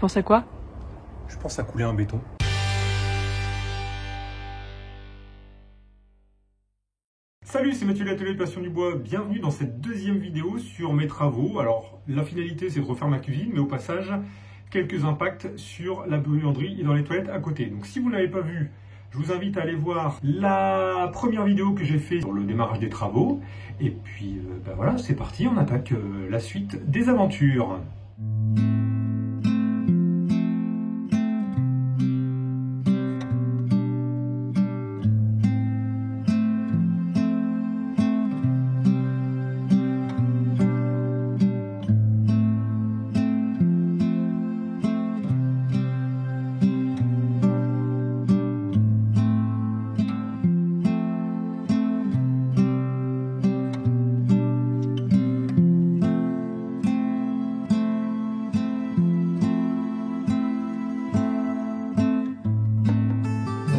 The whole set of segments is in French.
penses à quoi? Je pense à couler un béton. Salut, c'est Mathieu de l'Atelier de Passion du Bois. Bienvenue dans cette deuxième vidéo sur mes travaux. Alors, la finalité, c'est de refaire ma cuisine, mais au passage, quelques impacts sur la buanderie et dans les toilettes à côté. Donc, si vous ne l'avez pas vu, je vous invite à aller voir la première vidéo que j'ai faite sur le démarrage des travaux. Et puis, voilà, c'est parti, on attaque la suite des aventures.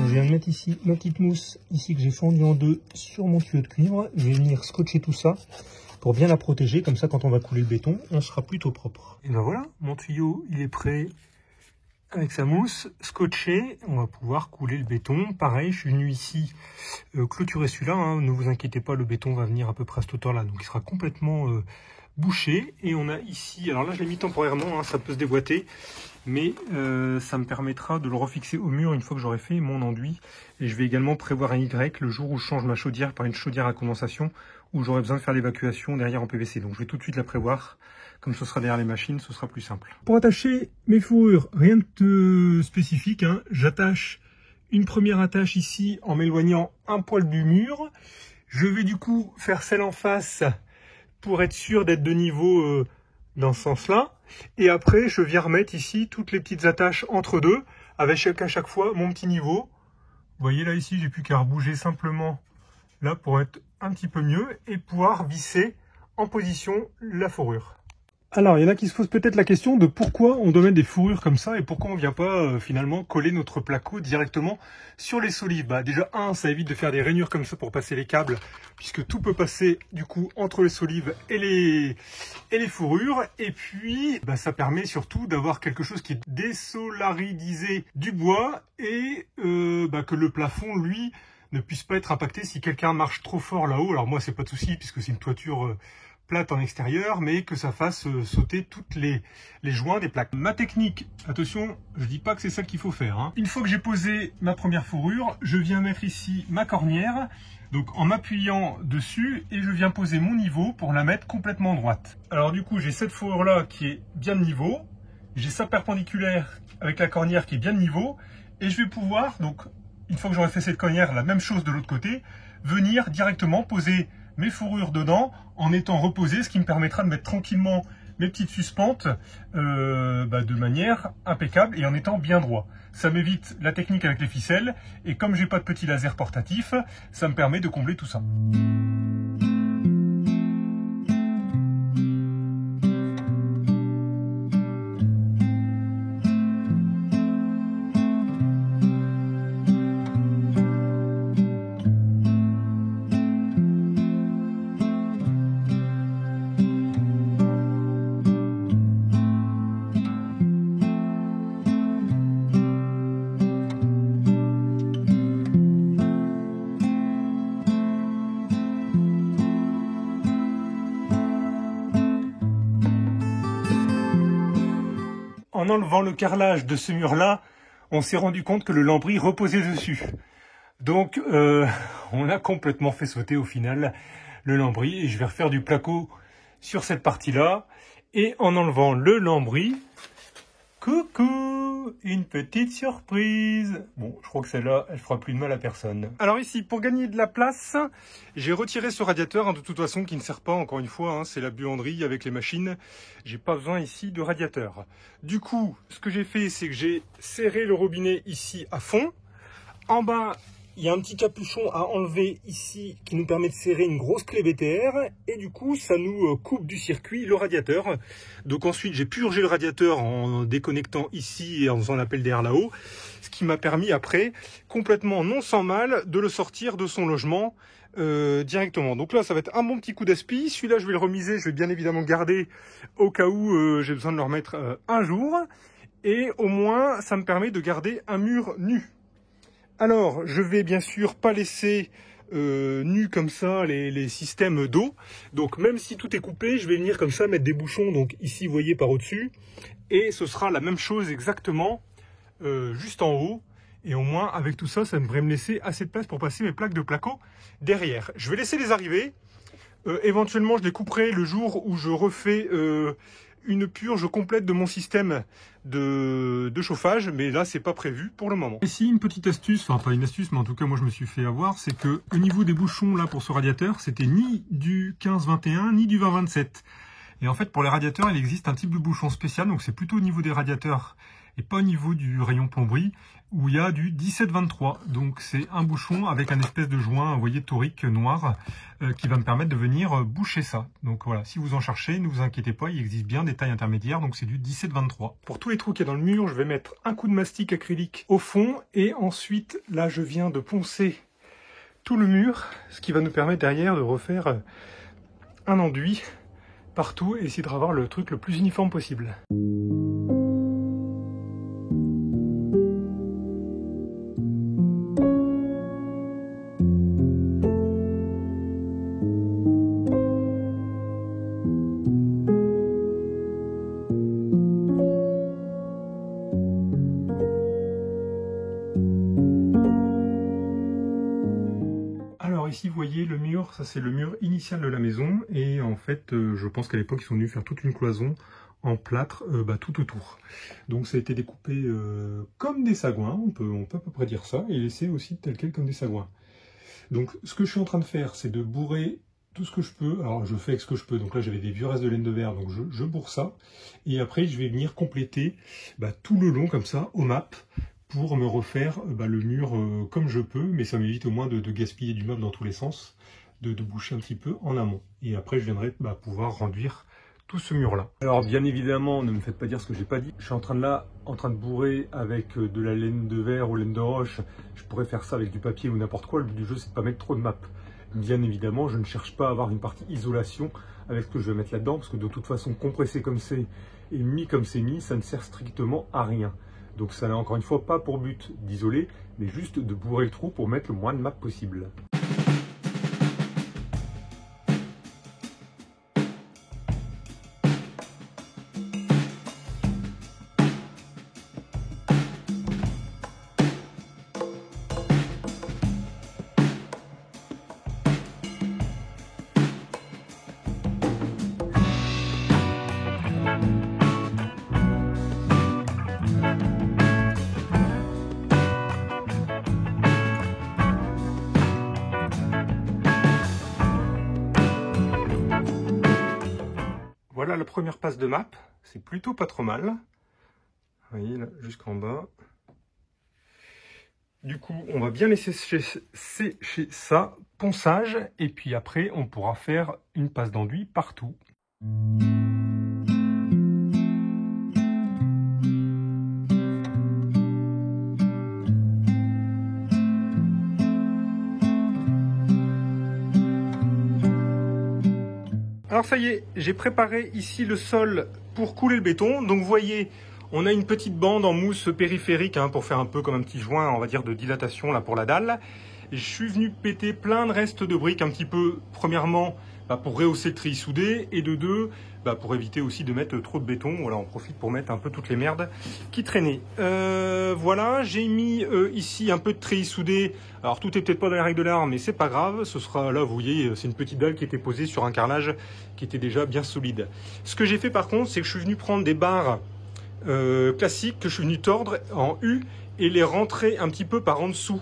Je viens de mettre ici ma petite mousse ici que j'ai fondue en deux sur mon tuyau de cuivre. Je vais venir scotcher tout ça pour bien la protéger. Comme ça, quand on va couler le béton, on sera plutôt propre. Et ben voilà, mon tuyau il est prêt avec sa mousse scotché. On va pouvoir couler le béton. Pareil, je suis venu ici clôturer celui-là. Hein. Ne vous inquiétez pas, le béton va venir à peu près à cette hauteur-là. Donc il sera complètement bouché. Et on a ici, alors là je l'ai mis temporairement, hein, ça peut se déboîter. Mais ça me permettra de le refixer au mur une fois que j'aurai fait mon enduit. Et je vais également prévoir un Y le jour où je change ma chaudière par une chaudière à condensation, où j'aurai besoin de faire l'évacuation derrière en PVC. Donc je vais tout de suite la prévoir. Comme ce sera derrière les machines, ce sera plus simple. Pour attacher mes fourrures, rien de spécifique, hein. J'attache une première attache ici en m'éloignant un poil du mur. Je vais du coup faire celle en face pour être sûr d'être de niveau dans ce sens-là. Et après, je viens remettre ici toutes les petites attaches entre deux, avec à chaque fois mon petit niveau. Vous voyez là, ici, j'ai plus qu'à rebouger simplement là pour être un petit peu mieux et pouvoir visser en position la fourrure. Alors, il y en a qui se posent peut-être la question de pourquoi on doit mettre des fourrures comme ça et pourquoi on ne vient pas finalement coller notre placo directement sur les solives. Bah, déjà, ça évite de faire des rainures comme ça pour passer les câbles, puisque tout peut passer du coup entre les solives et les fourrures. Et puis, ça permet surtout d'avoir quelque chose qui est désolaridisé du bois et que le plafond, lui, ne puisse pas être impacté si quelqu'un marche trop fort là-haut. Alors moi, c'est pas de souci puisque c'est une toiture plate en extérieur, mais que ça fasse sauter toutes les joints des plaques. Ma technique, attention, je dis pas que c'est ça qu'il faut faire, hein. Une fois que j'ai posé ma première fourrure, je viens mettre ici ma cornière, donc en m'appuyant dessus, et je viens poser mon niveau pour la mettre complètement droite. Alors du coup, j'ai cette fourrure là qui est bien de niveau, j'ai ça perpendiculaire avec la cornière qui est bien de niveau, et je vais pouvoir, donc une fois que j'aurai fait cette cornière, la même chose de l'autre côté, venir directement poser mes fourrures dedans en étant reposé, ce qui me permettra de mettre tranquillement mes petites suspentes de manière impeccable et en étant bien droit. Ça m'évite la technique avec les ficelles et comme j'ai pas de petit laser portatif, ça me permet de combler tout ça. En enlevant le carrelage de ce mur-là, on s'est rendu compte que le lambris reposait dessus. Donc, on a complètement fait sauter au final le lambris. Et je vais refaire du placo sur cette partie-là. Et en enlevant le lambris, coucou, une petite surprise. Bon, je crois que celle-là, elle fera plus de mal à personne. Alors ici, pour gagner de la place, j'ai retiré ce radiateur, hein, de toute façon, qui ne sert pas, encore une fois, hein, c'est la buanderie avec les machines. J'ai pas besoin ici de radiateur. Du coup, ce que j'ai fait, c'est que j'ai serré le robinet ici à fond. En bas, il y a un petit capuchon à enlever ici qui nous permet de serrer une grosse clé BTR et du coup ça nous coupe du circuit le radiateur. Donc ensuite j'ai purgé le radiateur en déconnectant ici et en faisant l'appel d'air là-haut, ce qui m'a permis après complètement non sans mal de le sortir de son logement directement. Donc là ça va être un bon petit coup d'aspi. Celui-là je vais le remiser, je vais bien évidemment garder au cas où j'ai besoin de le remettre un jour. et au moins ça me permet de garder un mur nu. Alors je vais bien sûr pas laisser nu comme ça les systèmes d'eau, donc même si tout est coupé, je vais venir comme ça mettre des bouchons, donc ici vous voyez par au-dessus, et ce sera la même chose exactement juste en haut. Et au moins, avec tout ça, ça devrait me laisser assez de place pour passer mes plaques de placo derrière. Je vais laisser les arriver. Éventuellement, je les couperai le jour où je refais une purge complète de mon système de chauffage. Mais là, c'est pas prévu pour le moment. Ici, une petite astuce, enfin pas une astuce, mais en tout cas, moi, je me suis fait avoir. C'est que au niveau des bouchons, là, pour ce radiateur, c'était ni du 15-21, ni du 20-27. Et en fait, pour les radiateurs, il existe un type de bouchon spécial. Donc, c'est plutôt au niveau des radiateurs et pas au niveau du rayon plomberie, où il y a du 17-23. Donc c'est un bouchon avec un espèce de joint, vous voyez, torique noir, qui va me permettre de venir boucher ça. Donc voilà, si vous en cherchez, ne vous inquiétez pas, il existe bien des tailles intermédiaires, donc c'est du 17-23. Pour tous les trous qu'il y a dans le mur, je vais mettre un coup de mastic acrylique au fond, et ensuite, là, je viens de poncer tout le mur, ce qui va nous permettre derrière de refaire un enduit partout, et essayer de avoir le truc le plus uniforme possible. Ici, vous voyez le mur, ça c'est le mur initial de la maison, et en fait, je pense qu'à l'époque, ils sont venus faire toute une cloison en plâtre tout autour. Donc ça a été découpé comme des sagouins, on peut à peu près dire ça, et laissé aussi tel quel comme des sagouins. Donc ce que je suis en train de faire, c'est de bourrer tout ce que je peux. Alors je fais avec ce que je peux, donc là j'avais des vieux restes de laine de verre, donc je bourre ça, et après je vais venir compléter tout le long comme ça, au map, pour me refaire le mur comme je peux, mais ça m'évite au moins de gaspiller du meuble dans tous les sens, de boucher un petit peu en amont. Et après, je viendrai pouvoir renduire tout ce mur-là. Alors, bien évidemment, ne me faites pas dire ce que j'ai pas dit. Je suis en train de bourrer avec de la laine de verre ou laine de roche. Je pourrais faire ça avec du papier ou n'importe quoi. Le but du jeu, c'est de pas mettre trop de map. Bien évidemment, je ne cherche pas à avoir une partie isolation avec ce que je vais mettre là-dedans, parce que de toute façon, compressé comme c'est et mis comme c'est mis, ça ne sert strictement à rien. Donc ça n'a encore une fois pas pour but d'isoler, mais juste de bourrer le trou pour mettre le moins de map possible. Voilà la première passe de map, c'est plutôt pas trop mal. Vous voyez là, jusqu'en bas. Du coup, on va bien laisser sécher ça, ponçage, et puis après, on pourra faire une passe d'enduit partout. Alors ça y est, j'ai préparé ici le sol pour couler le béton. Donc vous voyez, on a une petite bande en mousse périphérique pour faire un peu comme un petit joint, on va dire, de dilatation là pour la dalle. Je suis venu péter plein de restes de briques un petit peu, premièrement pour rehausser le treillis soudé, et de deux, pour éviter aussi de mettre trop de béton. Voilà, on profite pour mettre un peu toutes les merdes qui traînaient. Voilà, j'ai mis ici un peu de treillis soudé. Alors tout est peut-être pas dans les règles de l'art, mais c'est pas grave. Ce sera là, vous voyez, c'est une petite dalle qui était posée sur un carrelage qui était déjà bien solide. Ce que j'ai fait par contre, c'est que je suis venu prendre des barres classiques que je suis venu tordre en U et les rentrer un petit peu par en dessous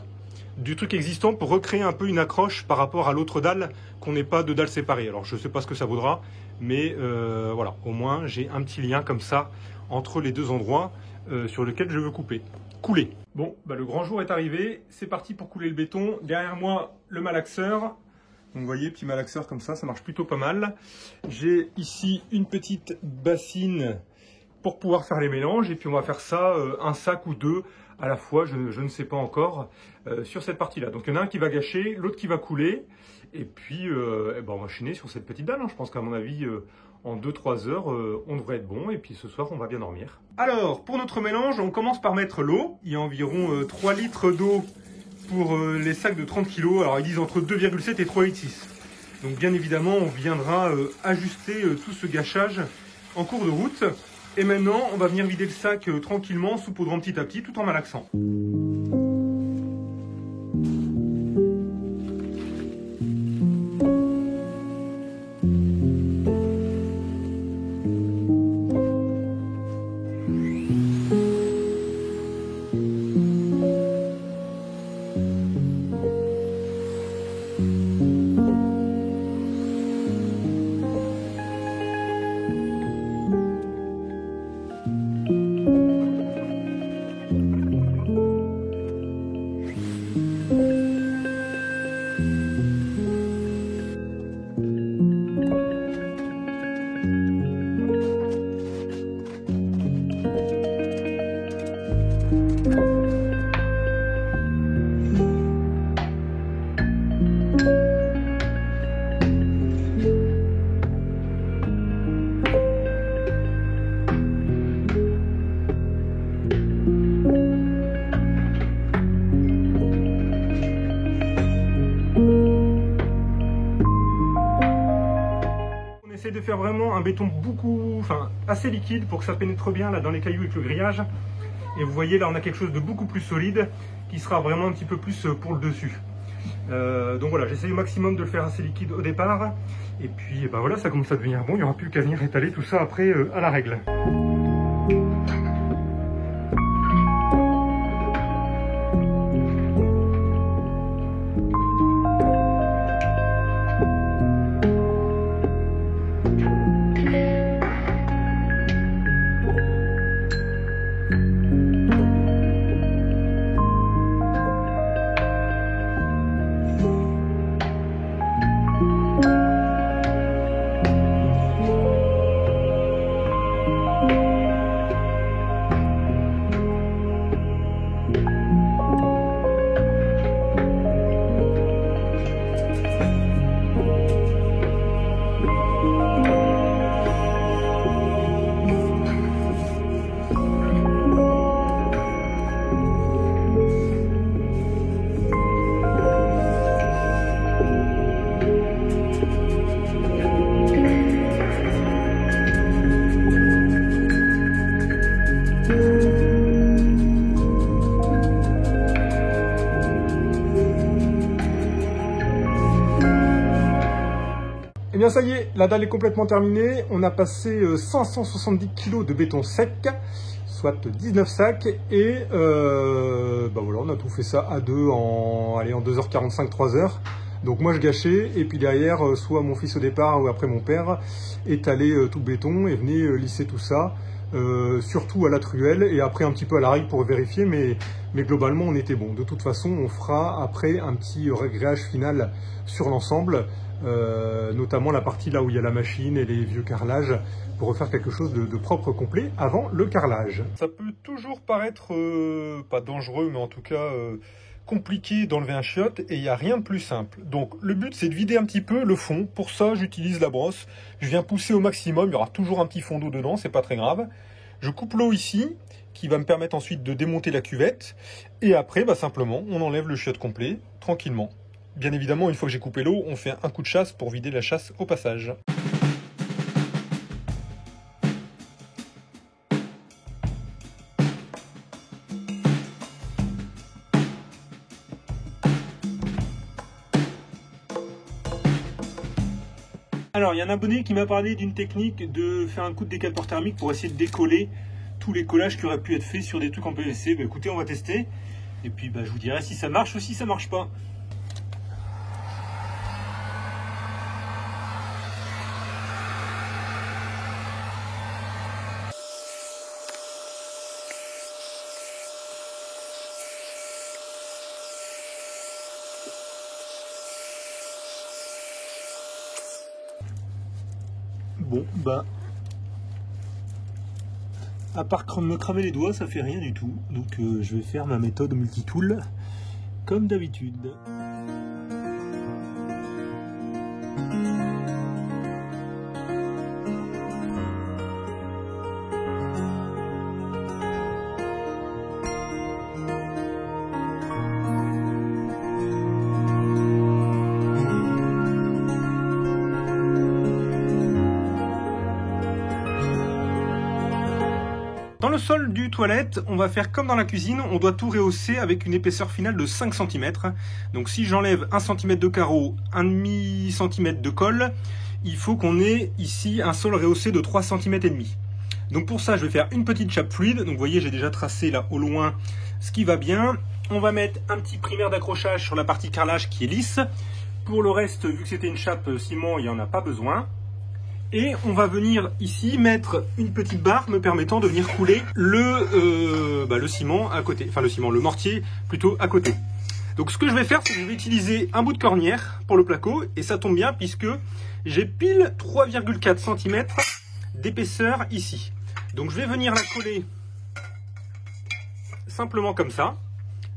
du truc existant pour recréer un peu une accroche par rapport à l'autre dalle, qu'on n'ait pas de dalle séparée. Alors je ne sais pas ce que ça vaudra, mais voilà, au moins j'ai un petit lien comme ça entre les deux endroits sur lesquels je veux couler. Bon, le grand jour est arrivé, c'est parti pour couler le béton. Derrière moi, le malaxeur. Donc vous voyez, petit malaxeur comme ça marche plutôt pas mal. J'ai ici une petite bassine pour pouvoir faire les mélanges, et puis on va faire ça un sac ou deux à la fois, je ne sais pas encore, sur cette partie-là. Donc il y en a un qui va gâcher, l'autre qui va couler, et puis on va enchaîner sur cette petite dalle. Je pense qu'à mon avis, En 2-3 heures, on devrait être bon et puis ce soir, on va bien dormir. Alors, pour notre mélange, on commence par mettre l'eau. Il y a environ 3 litres d'eau pour les sacs de 30 kg. Alors, ils disent entre 2,7 et 3,6 litres. Donc, bien évidemment, on viendra ajuster tout ce gâchage en cours de route. Et maintenant, on va venir vider le sac tranquillement, saupoudrant petit à petit, tout en malaxant. De faire vraiment un béton assez liquide pour que ça pénètre bien là dans les cailloux avec le grillage. Et vous voyez là on a quelque chose de beaucoup plus solide qui sera vraiment un petit peu plus pour le dessus. Donc voilà, j'essaye au maximum de le faire assez liquide au départ. Et puis ben voilà, ça commence à devenir bon, il n'y aura plus qu'à venir étaler tout ça après à la règle. Et bien ça y est, la dalle est complètement terminée. On a passé 570 kg de béton sec, soit 19 sacs. Et bah voilà, on a tout fait ça à deux en 2h45, 3h. Donc moi je gâchais, et puis derrière, soit mon fils au départ ou après mon père, étalait tout le béton et venait lisser tout ça. Surtout à la truelle et après un petit peu à la règle pour vérifier, mais globalement on était bon. De toute façon, on fera après un petit réglage final sur l'ensemble, notamment la partie là où il y a la machine et les vieux carrelages, pour refaire quelque chose de propre, complet avant le carrelage. Ça peut toujours paraître pas dangereux, mais en tout cas compliqué d'enlever un chiotte, et il n'y a rien de plus simple. Donc le but c'est de vider un petit peu le fond. Pour ça j'utilise la brosse, je viens pousser au maximum, il y aura toujours un petit fond d'eau dedans, c'est pas très grave. Je coupe l'eau ici, qui va me permettre ensuite de démonter la cuvette, et après bah, simplement on enlève le chiotte complet, tranquillement. Bien évidemment, une fois que j'ai coupé l'eau, on fait un coup de chasse pour vider la chasse au passage. Alors, il y a un abonné qui m'a parlé d'une technique de faire un coup de décapeur thermique pour essayer de décoller tous les collages qui auraient pu être faits sur des trucs en PVC. Bah, écoutez, on va tester. Et puis, bah, je vous dirai si ça marche ou si ça marche pas. Bon, bah, à part me cramer les doigts, ça fait rien du tout. Donc je vais faire ma méthode multitool comme d'habitude. Dans le sol du toilette, on va faire comme dans la cuisine, on doit tout rehausser avec une épaisseur finale de 5 cm. Donc si j'enlève 1 cm de carreau, 1,5 cm de colle, il faut qu'on ait ici un sol rehaussé de 3 cm et demi. Donc pour ça, je vais faire une petite chape fluide. Donc vous voyez, j'ai déjà tracé là au loin ce qui va bien. On va mettre un petit primaire d'accrochage sur la partie carrelage qui est lisse. Pour le reste, vu que c'était une chape ciment, il n'y en a pas besoin. Et on va venir ici mettre une petite barre me permettant de venir couler le ciment à côté. Enfin le mortier plutôt à côté. Donc ce que je vais faire, c'est que je vais utiliser un bout de cornière pour le placo. Et ça tombe bien puisque j'ai pile 3,4 cm d'épaisseur ici. Donc je vais venir la coller simplement comme ça.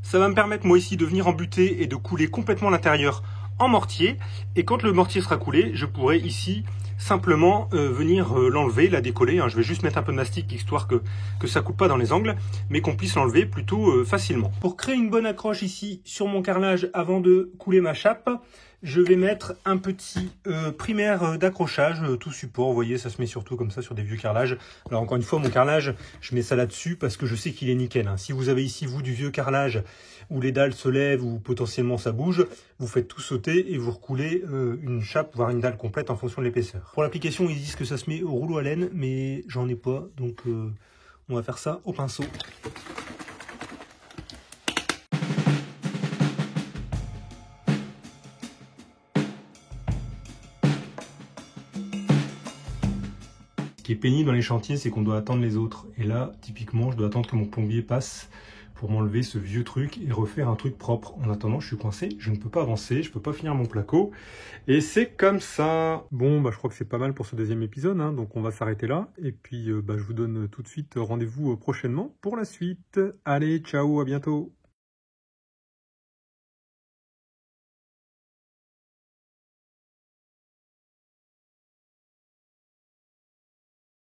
Ça va me permettre moi ici de venir embuter et de couler complètement l'intérieur en mortier. Et quand le mortier sera coulé, je pourrai ici simplement venir l'enlever, la décoller. Je vais juste mettre un peu de mastic histoire que ça ne coupe pas dans les angles, mais qu'on puisse l'enlever plutôt facilement. Pour créer une bonne accroche ici sur mon carrelage avant de couler ma chape, je vais mettre un petit primaire d'accrochage, tout support. Vous voyez, ça se met surtout comme ça sur des vieux carrelages. Alors encore une fois, mon carrelage, je mets ça là-dessus parce que je sais qu'il est nickel. Si vous avez ici, vous, du vieux carrelage où les dalles se lèvent ou potentiellement ça bouge, vous faites tout sauter et vous recoulez une chape, voire une dalle complète en fonction de l'épaisseur. Pour l'application, ils disent que ça se met au rouleau à laine, mais j'en ai pas, donc on va faire ça au pinceau. Ce qui est pénible dans les chantiers, c'est qu'on doit attendre les autres. Et là, typiquement, je dois attendre que mon plombier passe pour m'enlever ce vieux truc et refaire un truc propre. En attendant, je suis coincé, je ne peux pas avancer, je ne peux pas finir mon placo. Et c'est comme ça. Bon, je crois que c'est pas mal pour ce deuxième épisode, donc on va s'arrêter là. Et puis, je vous donne tout de suite rendez-vous prochainement pour la suite. Allez, ciao, à bientôt.